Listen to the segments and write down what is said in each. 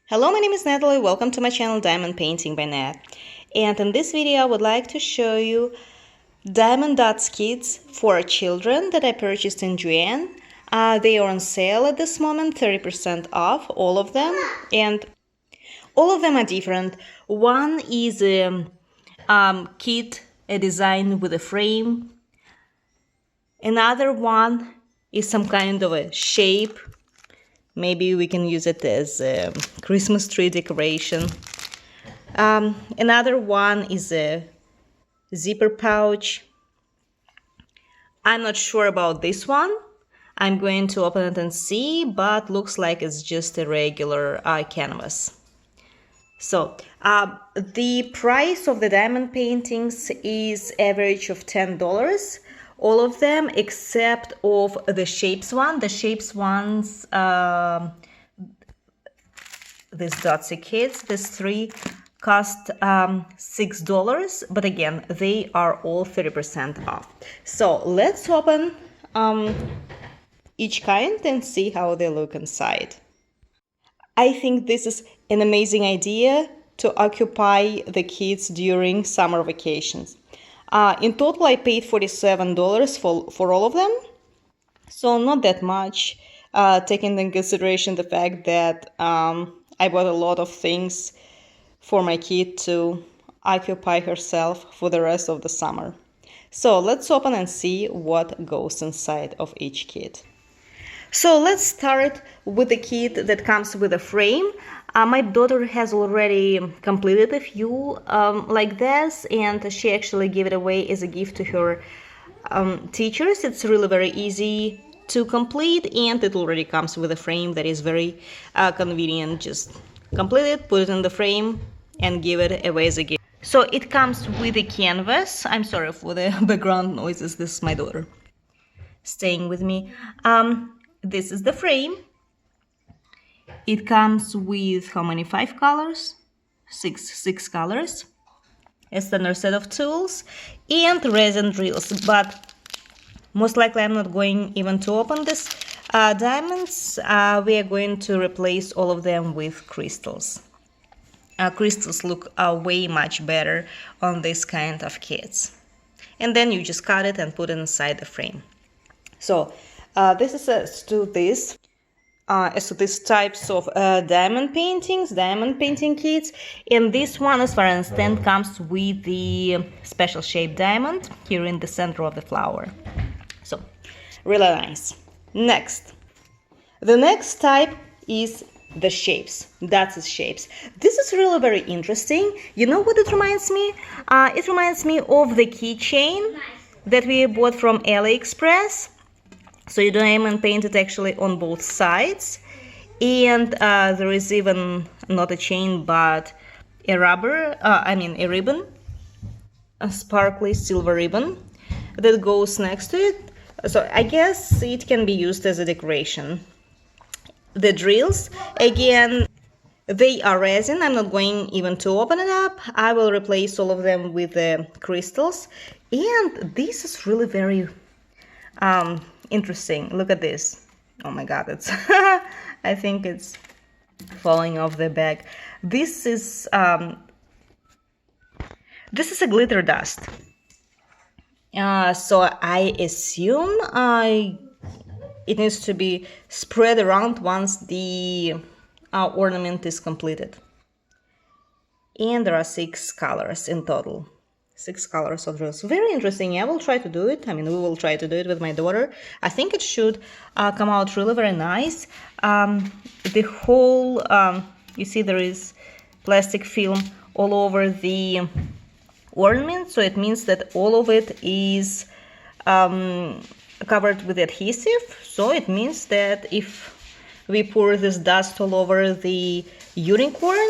Hello, my name is Natalie. Welcome to my channel Diamond Painting by Nat. And in this video I would like to show you diamond dots kits for children that I purchased in Joann. They are on sale at this moment, 30% off, all of them. And all of them are different. One is a kit, a design with a frame. Another one is some kind of a shape. Maybe we can use it as a Christmas tree decoration. Another one is a zipper pouch. I'm not sure about this one. I'm going to open it and see, but looks like it's just a regular canvas. So the price of the diamond paintings is average of $10. All of them except of the shapes one. The shapes ones, these dotsy kits, these three cost $6, but again, they are all 30% off. So let's open each kind and see how they look inside. I think this is an amazing idea to occupy the kids during summer vacations. In total, I paid $47 for all of them, so not that much, taking into consideration the fact that I bought a lot of things for my kid to occupy herself for the rest of the summer. So let's open and see what goes inside of each kit. So let's start with the kit that comes with a frame. My daughter has already completed a few like this, and she actually gave it away as a gift to her teachers. It's really very easy to complete, and it already comes with a frame that is very convenient. Just complete it, put it in the frame, and give it away as a gift. So it comes with a canvas. I'm sorry for the background noises. This is my daughter staying with me. This is the frame. It comes with how many? 5 colors? Six colors. A standard set of tools and resin drills. But most likely I'm not going even to open this diamonds. We are going to replace all of them with crystals. Crystals look way much better on this kind of kits. And then you just cut it and put it inside the frame. So this is as to these types of diamond painting kits. And this one, as far as I understand, comes with the special shaped diamond here in the center of the flower. So really nice. Next, the next type is the shapes. That's the shapes. This is really very interesting. You know what it reminds me? It reminds me of the keychain that we bought from AliExpress. So you diamond paint it actually on both sides, and there is even not a chain but a ribbon, a sparkly silver ribbon that goes next to it. So I guess it can be used as a decoration. The drills, again, they are resin. I'm not going even to open it up. I will replace all of them with the crystals, and this is really very interesting. Look at this. Oh my god, it's I think it's falling off the bag. This is a glitter dust. So I assume it needs to be spread around once the ornament is completed. And there are 6 colors in total. 6 colors of drills. Very interesting. I will try to do it. We will try to do it with my daughter. I think it should come out really very nice. The whole, you see there is plastic film all over the ornament, so it means that all of it is covered with adhesive. So it means that if we pour this dust all over the unicorn,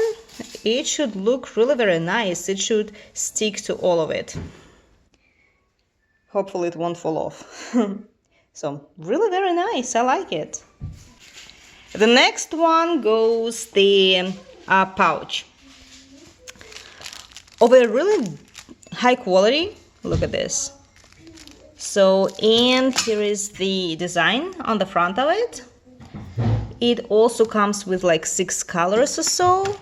it should look really very nice. It should stick to all of it. Hopefully it won't fall off. So really very nice. I like it. The next one goes the pouch of a really high quality. Look at this. So, and here is the design on the front of it. It also comes with like 6 colors or so.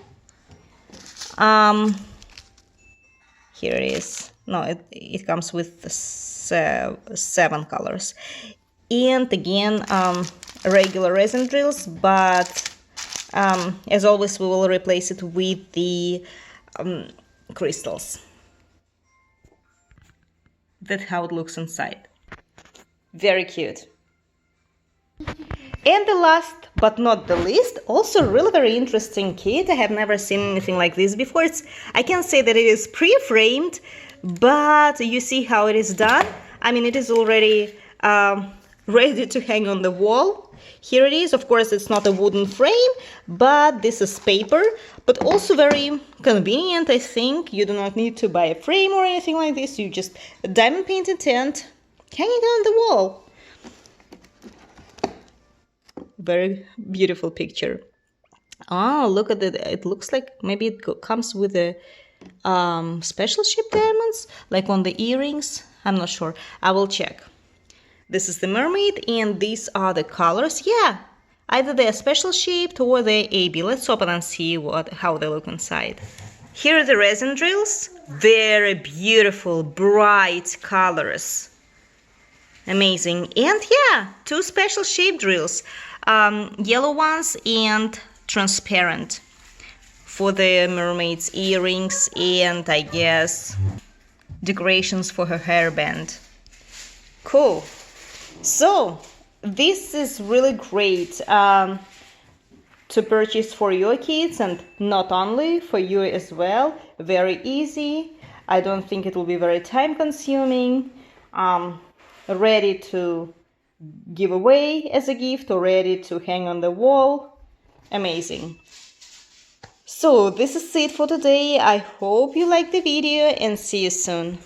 Here it is. No, it comes with 7 colors. And again, regular resin drills, but as always, we will replace it with the crystals. That's how it looks inside. Very cute. And the last but not the least, also really very interesting kit. I have never seen anything like this before. I can say that it is pre-framed, but you see how it is done. I mean, it is already ready to hang on the wall. Here it is. Of course, it's not a wooden frame, but this is paper, but also very convenient, I think. You do not need to buy a frame or anything like this. You just diamond paint it and hang it on the wall. Very beautiful picture. Oh, look at it. It looks like maybe it comes with a special shaped diamonds, like on the earrings. I'm not sure. I will check. This is the mermaid, and these are the colors. Yeah, either they're special shaped or they're AB. Let's open and see how they look inside. Here are the resin drills. Very beautiful, bright colors. Amazing. And yeah, 2 special shape drills. Yellow ones and transparent for the mermaid's earrings and I guess decorations for her hairband. Cool. So this is really great to purchase for your kids, and not only for you as well. Very easy. I don't think it will be very time consuming. Ready to give away as a gift or ready to hang on the wall. Amazing. So this is it for today. I hope you liked the video and see you soon.